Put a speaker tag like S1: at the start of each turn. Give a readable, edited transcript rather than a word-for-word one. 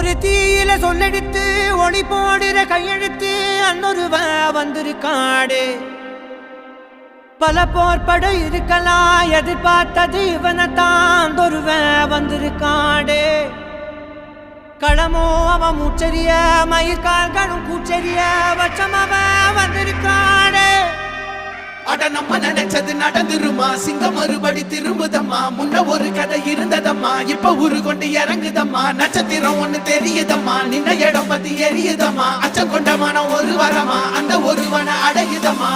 S1: ஒரு தீயில சொல்லெடுத்து ஒளி போடுற கையெழுத்து அன்னொருவ வந்திருக்காடு. பல போர்பட இருக்கலாம் எதிர்பார்த்தது இவனைத்தான் ஒருவ வந்திருக்காடு. களமோ அவன் மூச்சரிய மயிர்கால்களும் கூச்சரிய வச்சம் அவன் வந்திருக்காடு.
S2: அட நம்ம நினைச்சது நடந்துருமா, சிங்கம் மறுபடி திரும்புதம்மா. முன்ன ஒரு கதை இருந்ததம்மா, இப்ப உரு கொண்டு இறங்குதம்மா. நட்சத்திரம் ஒண்ணு தெரியுதம்மா, நின்ன இடம் பத்தி எரியுதம்மா. அச்சம் கொண்ட மனம் ஒரு வரமா, அந்த ஒருவனை அடையுதம்மா.